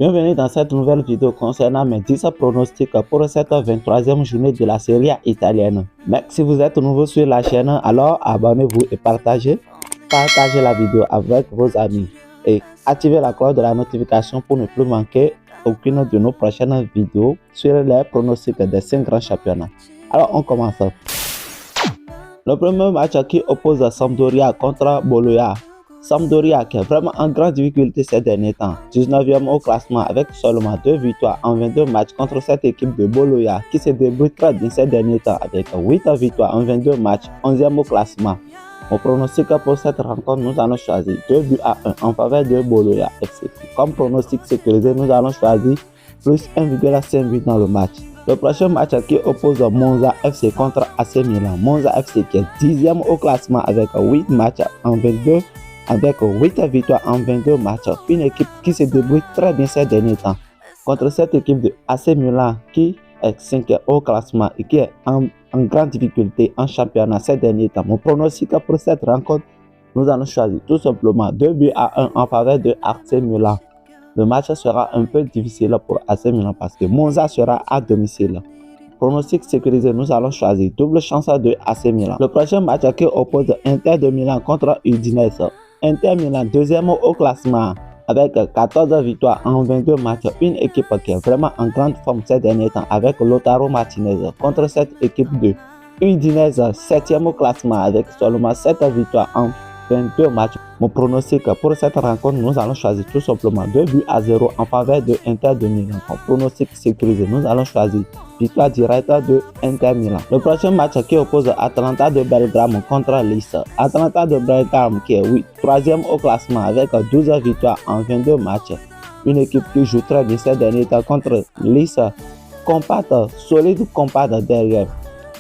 Bienvenue dans cette nouvelle vidéo concernant mes 10 pronostics pour cette 23e journée de la Serie A italienne. Mec, si vous êtes nouveau sur la chaîne, alors abonnez-vous et partagez la vidéo avec vos amis. Et activez la cloche de la notification pour ne plus manquer aucune de nos prochaines vidéos sur les pronostics des 5 grands championnats. Alors on commence. Le premier match qui oppose Sampdoria contre Bologna. Sampdoria qui est vraiment en grande difficulté ces derniers temps, 19e au classement avec seulement 2 victoires en 22 matchs contre cette équipe de Bologna qui se débrouille très bien ces derniers temps avec 8 victoires en 22 matchs, 11e au classement. Au pronostic pour cette rencontre, nous allons choisir 2 buts à 1 en faveur de Bologna FC. Comme pronostic sécurisé, nous allons choisir plus 1,5 buts dans le match. Le prochain match qui oppose Monza FC contre AC Milan. Monza FC qui est 10e au classement avec 8 matchs en 22 avec 8 victoires en 22 matchs. Une équipe qui se débrouille très bien ces derniers temps contre cette équipe de AC Milan qui est 5e au classement et qui est en grande difficulté en championnat ces derniers temps. Mon pronostic pour cette rencontre, nous allons choisir tout simplement 2 buts à 1 en faveur de AC Milan. Le match sera un peu difficile pour AC Milan parce que Monza sera à domicile. Pronostic sécurisé, nous allons choisir double chance de AC Milan. Le prochain match qui oppose Inter de Milan contre Udinese. Inter Milan, 2e au classement avec 14 victoires en 22 matchs. Une équipe qui est vraiment en grande forme ces derniers temps avec Lautaro Martinez contre cette équipe de Udinese, 7e au classement avec seulement 7 victoires en 22 matchs. Mon pronostic pour cette rencontre, nous allons choisir tout simplement 2 buts à 0 en faveur de Inter de Milan. Mon pronostic sécurisé, nous allons choisir victoire directe de Inter Milan. Le prochain match qui oppose Atalanta de Belgrade contre Lecce. Atalanta de Belgrade qui est 3e au classement avec 12 victoires en 22 matchs. Une équipe qui joue très bien ces derniers temps contre Lecce. Compacte, solide, compacte derrière.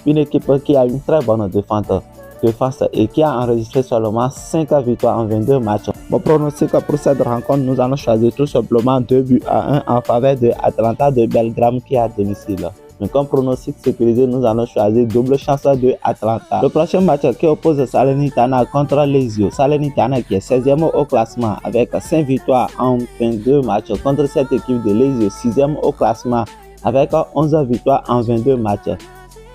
Une équipe qui a une très bonne défense et qui a enregistré seulement 5 victoires en 22 matchs. Mon pronostic pour cette rencontre, nous allons choisir tout simplement 2 buts à 1 en faveur de Atalanta de Belgrade qui est à domicile. Mais comme pronostic sécurisé, nous allons choisir double chance de Atalanta. Le prochain match qui oppose Salernitana contre Lazio. Salernitana qui est 16e au classement avec 5 victoires en 22 matchs contre cette équipe de Lazio, 6e au classement avec 11 victoires en 22 matchs.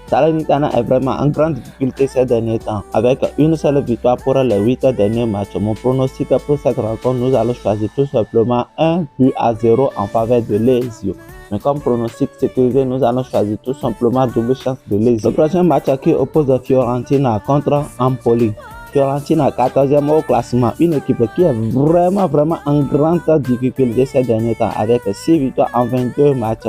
Salernitana est vraiment en grande difficulté ces derniers temps avec une seule victoire pour les 8 derniers matchs. Mon pronostic pour cette rencontre, nous allons choisir tout simplement 1 but à 0 en faveur de Lazio. Mais comme pronostic sécurisé, nous allons choisir tout simplement double chance de Lazio. Le prochain match qui oppose Fiorentina contre Empoli. Fiorentina 14e au classement, une équipe qui est vraiment en grande difficulté ces derniers temps avec 6 victoires en 22 matchs.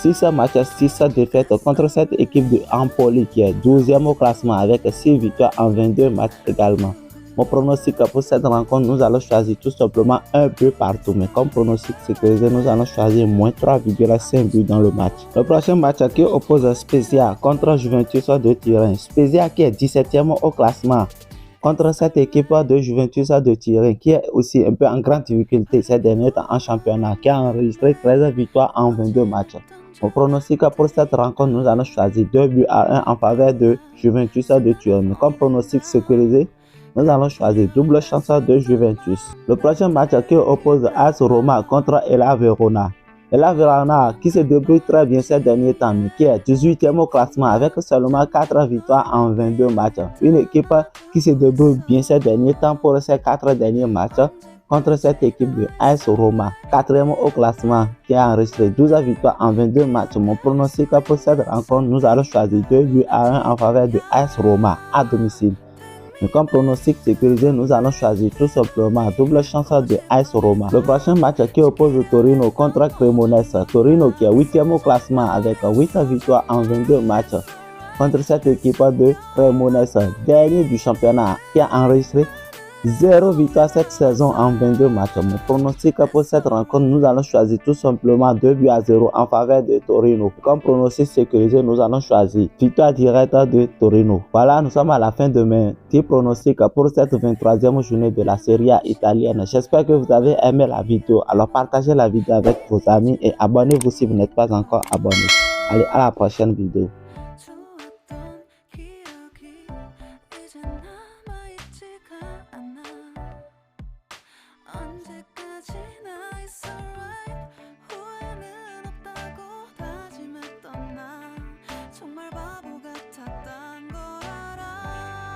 6 matchs, 6 défaites contre cette équipe de Empoli qui est 12e au classement avec 6 victoires en 22 matchs également. Mon pronostic pour cette rencontre, nous allons choisir tout simplement un but partout. Mais comme pronostic sécurisé, nous allons choisir moins 3,5 buts dans le match. Le prochain match qui oppose Spezia contre Juventus de Turin. Spezia qui est 17e au classement contre cette équipe de Juventus de Turin qui est aussi un peu en grande difficulté ces derniers temps en championnat, qui a enregistré 13 victoires en 22 matchs. Au pronostic pour cette rencontre, nous allons choisir 2 buts à 1 en faveur de Juventus de Turin. Mais comme pronostic sécurisé, nous allons choisir double chance de Juventus. Le prochain match qui oppose AS Roma contre Hellas Verona. Hellas Verona qui se débrouille très bien ces derniers temps, mais qui est 18e au classement avec seulement 4 victoires en 22 matchs. Une équipe qui se débrouille bien ces derniers temps pour ces 4 derniers matchs contre cette équipe de AS Roma, 4e au classement, qui a enregistré 12 victoires en 22 matchs. Mon pronostic pour cette rencontre, nous allons choisir 2 buts à 1 en faveur de AS Roma à domicile. Mais comme pronostic sécurisé, nous allons choisir tout simplement double chance de AS Roma. Le prochain match qui oppose Torino contre Cremonese. Torino qui est 8e au classement avec 8 victoires en 22 matchs contre cette équipe de Cremonese, dernier du championnat, qui a enregistré 0 victoire cette saison en 22 matchs. Mon pronostic pour cette rencontre, nous allons choisir tout simplement 2 buts à 0 en faveur de Torino. Comme pronostic sécurisé, nous allons choisir victoire directe de Torino. Voilà, nous sommes à la fin de mes 10 pronostics pour cette 23e journée de la Serie A italienne. J'espère que vous avez aimé la vidéo. Alors partagez la vidéo avec vos amis et abonnez-vous si vous n'êtes pas encore abonné. Allez, à la prochaine vidéo.